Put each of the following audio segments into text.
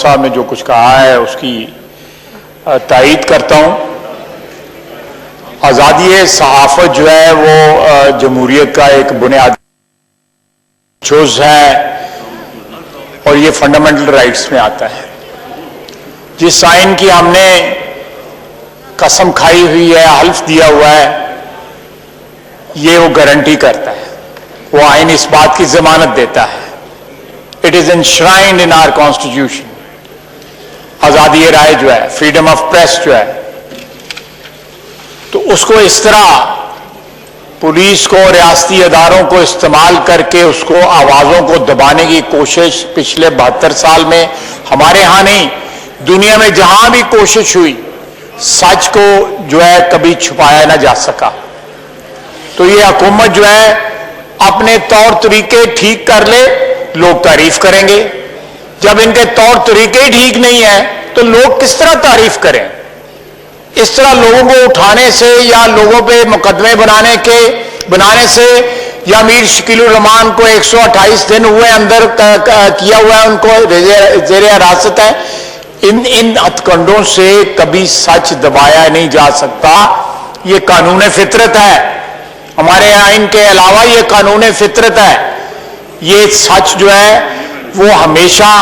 صاحب نے جو کچھ کہا ہے اس کی تائید کرتا ہوں. آزادی صحافت جو ہے وہ جمہوریت کا ایک بنیادی جز ہے اور یہ فنڈامنٹل رائٹس میں آتا ہے. جس آئین کی ہم نے قسم کھائی ہوئی ہے, حلف دیا ہوا ہے, یہ وہ گارنٹی کرتا ہے, وہ آئین اس بات کی ضمانت دیتا ہے. It is enshrined in our constitution. آزادی رائے جو ہے, فریڈم آف پریس جو ہے, تو اس کو اس طرح پولیس کو, ریاستی اداروں کو استعمال کر کے اس کو آوازوں کو دبانے کی کوشش پچھلے 72 سال میں ہمارے ہاں نہیں, دنیا میں جہاں بھی کوشش ہوئی, سچ کو جو ہے کبھی چھپایا نہ جا سکا. تو یہ حکومت جو ہے اپنے طور طریقے ٹھیک کر لے, لوگ تعریف کریں گے. جب ان کے طور طریقے ٹھیک نہیں ہیں تو لوگ کس طرح تعریف کریں؟ اس طرح لوگوں کو اٹھانے سے یا لوگوں پہ مقدمے بنانے سے, یا میر شکیل الرحمان کو 128 دن ہوئے اندر کیا ہوا ہے, ان کو زیر حراست ہے, ان ہتھکنڈوں سے کبھی سچ دبایا نہیں جا سکتا. یہ قانون فطرت ہے, ہمارے آئین کے علاوہ یہ قانون فطرت ہے. یہ سچ جو ہے وہ ہمیشہ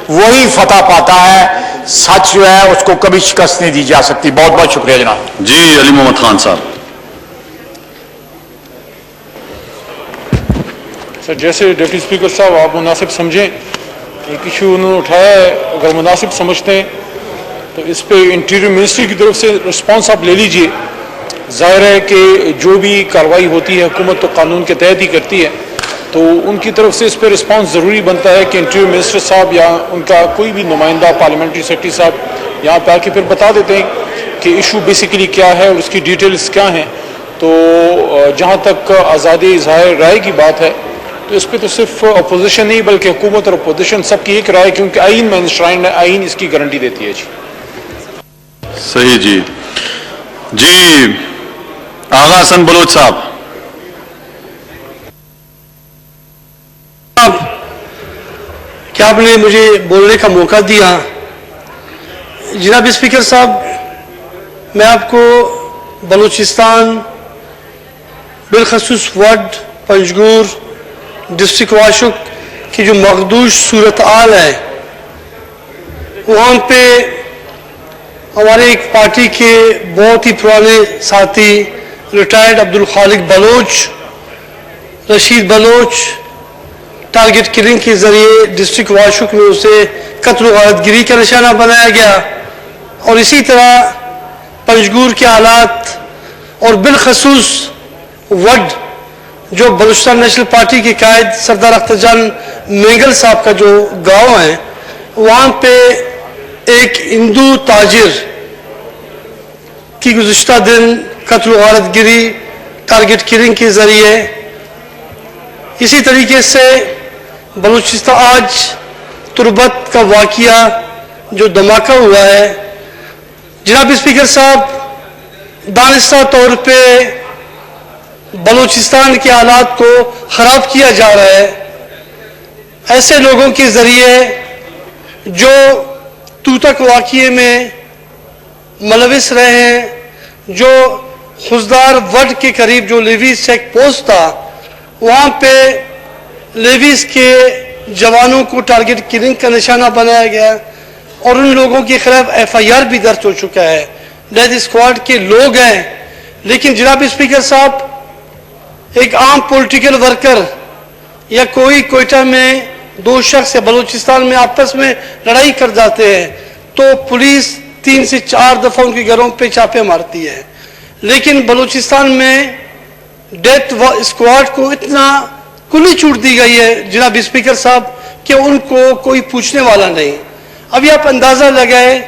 وہی فتح پاتا ہے, سچ جو ہے اس کو کبھی شکست نہیں دی جا سکتی. بہت بہت شکریہ جناب. جی علی محمد خان صاحب. سر, جیسے ڈپٹی اسپیکر صاحب آپ مناسب سمجھیں, ایک ایشو انہوں نے اٹھایا ہے, اگر مناسب سمجھتے ہیں تو اس پہ انٹیریئر منسٹری کی طرف سے رسپانس آپ لے لیجئے. ظاہر ہے کہ جو بھی کارروائی ہوتی ہے حکومت تو قانون کے تحت ہی کرتی ہے, تو ان کی طرف سے اس پہ رسپانس ضروری بنتا ہے کہ انٹیریئر منسٹر صاحب یا ان کا کوئی بھی نمائندہ پارلیمنٹری سیکرٹری صاحب یہاں پہ آ کے پھر بتا دیتے ہیں کہ ایشو بیسیکلی کیا ہے اور اس کی ڈیٹیلز کیا ہیں. تو جہاں تک آزادی اظہار رائے کی بات ہے تو اس پہ تو صرف اپوزیشن نہیں بلکہ حکومت اور اپوزیشن سب کی ایک رائے, کیونکہ آئین میں انشرائنڈ ہے, آئین اس کی گارنٹی دیتی ہے. جی صحیح. جی آغا حسن بلوچ صاحب. کہ آپ نے مجھے بولنے کا موقع دیا. جناب اسپیکر صاحب, میں آپ کو بلوچستان بالخصوص وڈ پنجگور ڈسٹرکٹ واشک کی جو مخدوش صورتحال ہے, وہاں پہ ہمارے ایک پارٹی کے بہت ہی پرانے ساتھی retired Abdul Khaliq Baloch, Rashid Baloch, target killing کے ذریعے ڈسٹرکٹ واشک میں اسے قتل و غارت گری کا نشانہ بنایا گیا. اور اسی طرح پنجگور کے حالات اور بالخصوص وڈ جو بلوچستان نیشنل پارٹی کے قائد سردار اختر جان مینگل صاحب کا جو گاؤں ہے, وہاں پہ ایک ہندو تاجر کی گزشتہ دن قتل و غارت گری ٹارگٹ کلنگ کے ذریعے. اسی طریقے سے بلوچستان آج تربت کا واقعہ جو دھماکہ ہوا ہے, جناب اسپیکر صاحب, دانستہ طور پہ بلوچستان کے حالات کو خراب کیا جا رہا ہے ایسے لوگوں کے ذریعے جو توتک واقعے میں ملوث رہے ہیں, جو خزدار وڈ کے قریب جو لیویز چیک پوسٹ تھا وہاں پہ لیویز کے جوانوں کو ٹارگٹ کلنگ کا نشانہ بنایا گیا اور ان لوگوں کے خلاف FIR بھی درج ہو چکا ہے. ڈیتھ اسکواڈ کے لوگ ہیں, لیکن جناب اسپیکر صاحب, ایک عام پولیٹیکل ورکر یا کوئی کوئٹہ میں دو شخص یا بلوچستان میں آپس میں لڑائی کر جاتے ہیں تو پولیس 3 سے 4 دفعہ ان کے گھروں پہ چھاپے مارتی ہے. لیکن بلوچستان میں ڈیتھ اسکواڈ کو اتنا کلی چھوٹ دی گئی ہے جناب اسپیکر صاحب کہ ان کو کوئی پوچھنے والا نہیں. ابھی آپ اندازہ لگائے,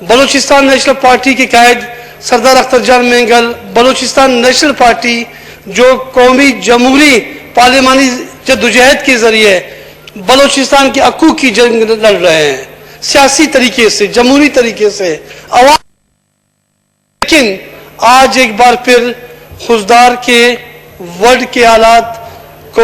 بلوچستان نیشنل پارٹی کے قائد سردار اختر جان مینگل, بلوچستان نیشنل پارٹی جو قومی جمہوری پارلیمانی جدوجہد کے ذریعے بلوچستان کے حقوق کی جنگ لڑ رہے ہیں, سیاسی طریقے سے, جمہوری طریقے سے, عوام. لیکن آج ایک بار پھر خزدار کے وڈ کے حالات کو,